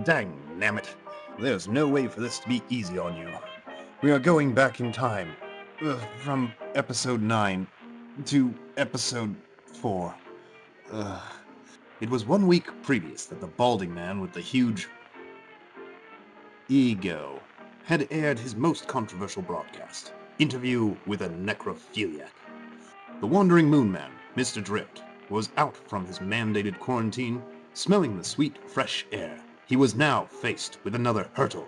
Dang nammit. There's no way for this to be easy on you. We are going back in time. From episode 9 to episode 4. It was 1 week previous that the balding man with the huge ego had aired his most controversial broadcast, Interview with a Necrophiliac. The wandering moon man, Mr. Drift, was out from his mandated quarantine, smelling the sweet, fresh air. He was now faced with another hurdle.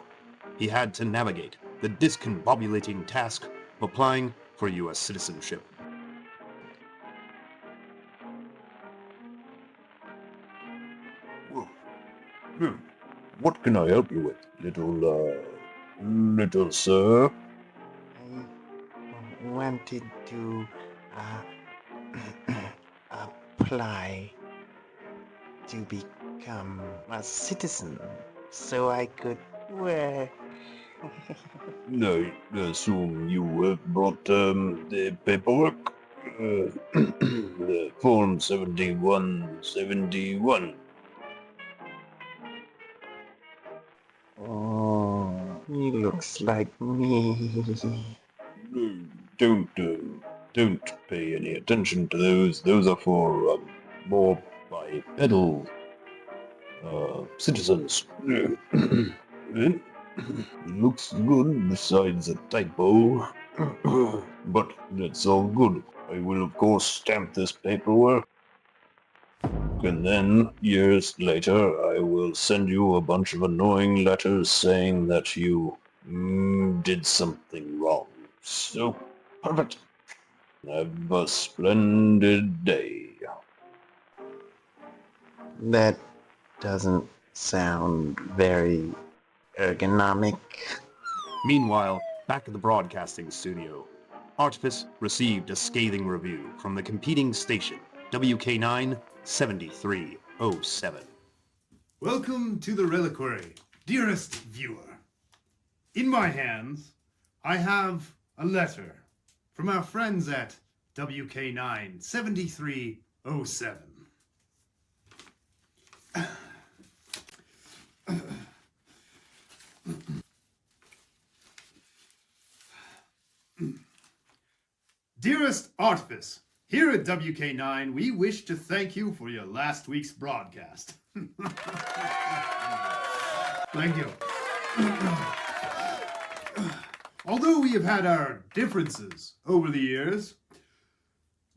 He had to navigate the discombobulating task of applying for U.S. citizenship. What can I help you with, little sir? I wanted to apply to become a citizen so I could work. I assume you have brought the paperwork? The Form 7171. Oh, he looks like me. Don't pay any attention to those. Those are for more bipedal citizens. Looks good besides a typo. But that's all good. I will of course stamp this paperwork. And then, years later, I will send you a bunch of annoying letters saying that you did something wrong. So, perfect. Have a splendid day. That doesn't sound very ergonomic. Meanwhile, back at the broadcasting studio, Artifice received a scathing review from the competing station, WK9 7307. Welcome to the Reliquary, dearest viewer. In my hands, I have a letter from our friends at WK9 7307. Dearest Artifice, here at WK9, we wish to thank you for your last week's broadcast. Thank you. Although we have had our differences over the years,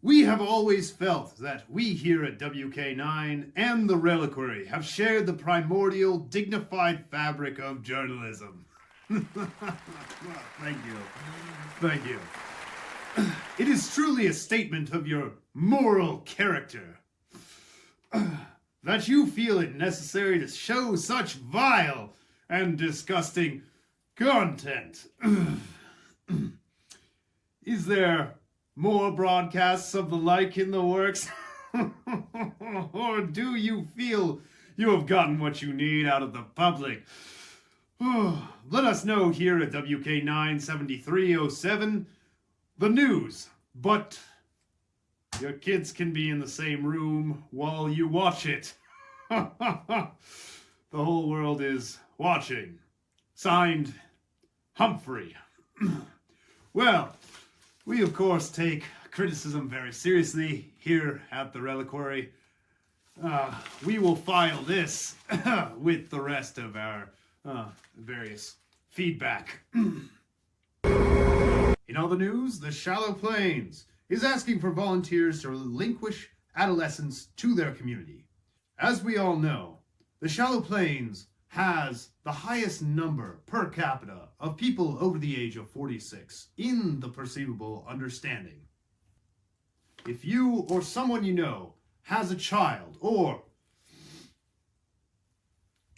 we have always felt that we here at WK9 and the Reliquary have shared the primordial, dignified fabric of journalism. Thank you. Thank you. It is truly a statement of your moral character that you feel it necessary to show such vile and disgusting content. Is there more broadcasts of the like in the works? Or do you feel you have gotten what you need out of the public? Let us know here at WK9 7307 the news, but your kids can be in the same room while you watch it. The whole world is watching. Signed, Humphrey. Well, we of course take criticism very seriously here at the Reliquary. We will file this with the rest of our various feedback. In other news, the Shallow Plains is asking for volunteers to relinquish adolescents to their community. As we all know, the Shallow Plains has the highest number per capita of people over the age of 46 in the perceivable understanding. If you or someone you know has a child or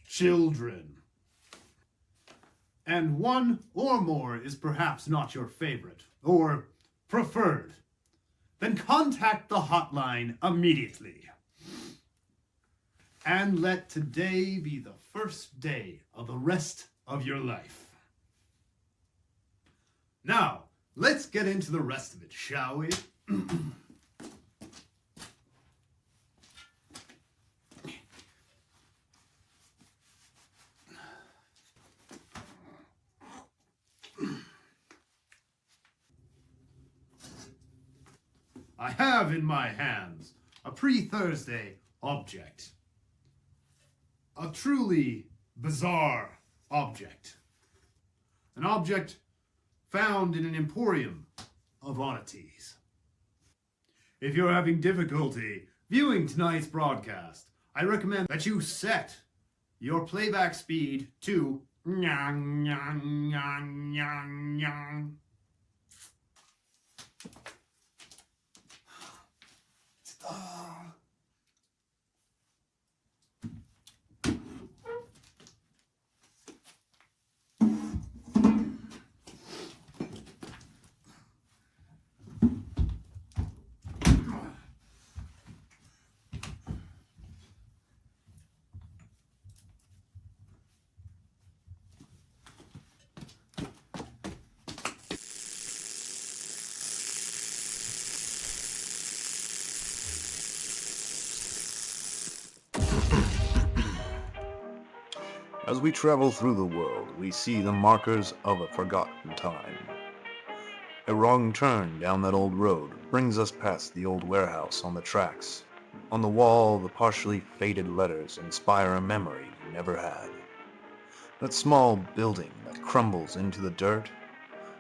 children, and one or more is perhaps not your favorite or preferred, then contact the hotline immediately. And let today be the first day of the rest of your life. Now, let's get into the rest of it, shall we? I have in my hands a pre-Thursday object. A truly bizarre object. An object found in an emporium of oddities. If you're having difficulty viewing tonight's broadcast, I recommend that you set your playback speed to nyang, nyang, nyang, nyang, nyang. As we travel through the world, we see the markers of a forgotten time. A wrong turn down that old road brings us past the old warehouse on the tracks. On the wall, the partially faded letters inspire a memory we never had. That small building that crumbles into the dirt,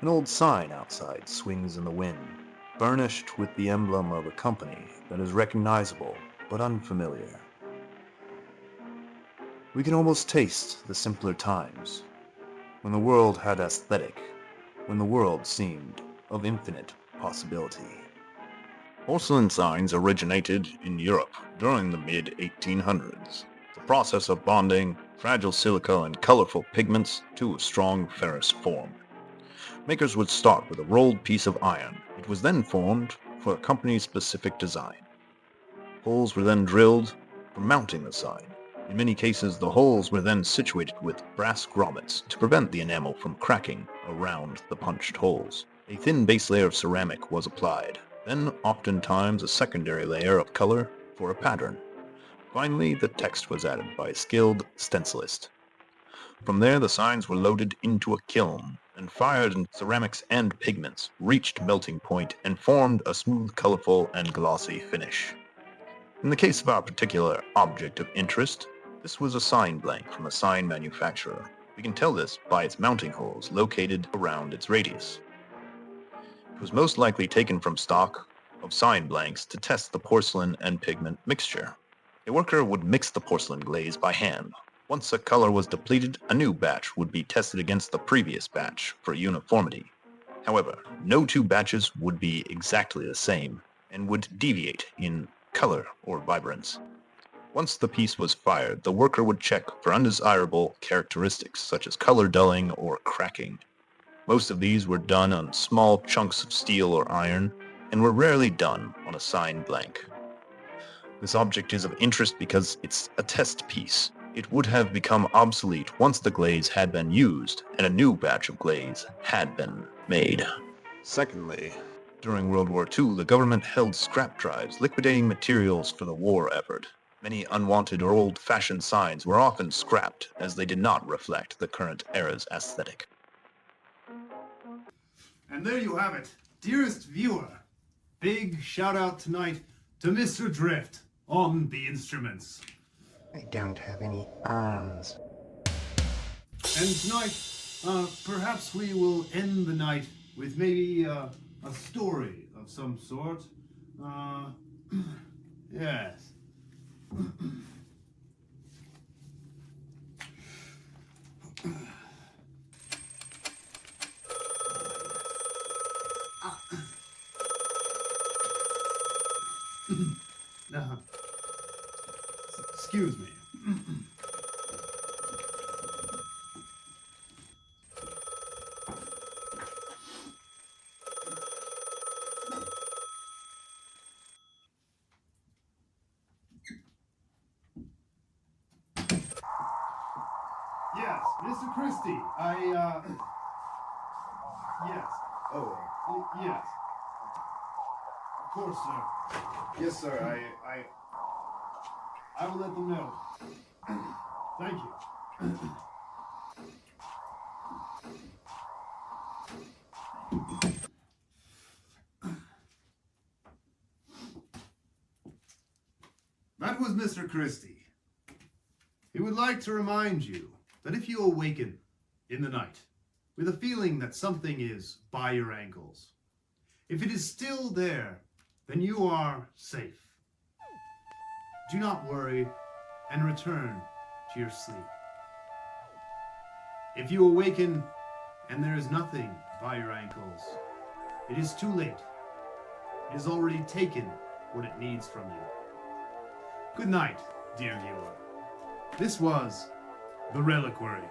an old sign outside swings in the wind, burnished with the emblem of a company that is recognizable but unfamiliar. We can almost taste the simpler times, when the world had aesthetic, when the world seemed of infinite possibility. Porcelain signs originated in Europe during the mid-1800s. The process of bonding fragile silica and colorful pigments to a strong ferrous form. Makers would start with a rolled piece of iron. It was then formed for a company's specific design. Holes were then drilled for mounting the sign. In many cases, the holes were then situated with brass grommets to prevent the enamel from cracking around the punched holes. A thin base layer of ceramic was applied, then oftentimes a secondary layer of color for a pattern. Finally, the text was added by a skilled stencilist. From there, the signs were loaded into a kiln and fired, and ceramics and pigments reached melting point and formed a smooth, colorful, and glossy finish. In the case of our particular object of interest, this was a sign blank from a sign manufacturer. We can tell this by its mounting holes located around its radius. It was most likely taken from stock of sign blanks to test the porcelain and pigment mixture. A worker would mix the porcelain glaze by hand. Once a color was depleted, a new batch would be tested against the previous batch for uniformity. However, no two batches would be exactly the same and would deviate in color or vibrance. Once the piece was fired, the worker would check for undesirable characteristics such as color dulling or cracking. Most of these were done on small chunks of steel or iron and were rarely done on a sign blank. This object is of interest because it's a test piece. It would have become obsolete once the glaze had been used and a new batch of glaze had been made. Secondly, during World War II, the government held scrap drives liquidating materials for the war effort. Many unwanted or old-fashioned signs were often scrapped as they did not reflect the current era's aesthetic. And there you have it, dearest viewer. Big shout out tonight to Mr. Drift on the instruments. I don't have any arms. And tonight, perhaps we will end the night with maybe a story of some sort. Yes. Excuse me. Yes, Mr. Christie, yes. Oh, yes. Of course, sir. Yes, sir, I will let them know. Thank you. Mr. Christie. He would like to remind you that if you awaken in the night with a feeling that something is by your ankles, if it is still there, then you are safe. Do not worry and return to your sleep. If you awaken and there is nothing by your ankles, it is too late. It has already taken what it needs from you. Good night, dear viewer. This was The Reliquary.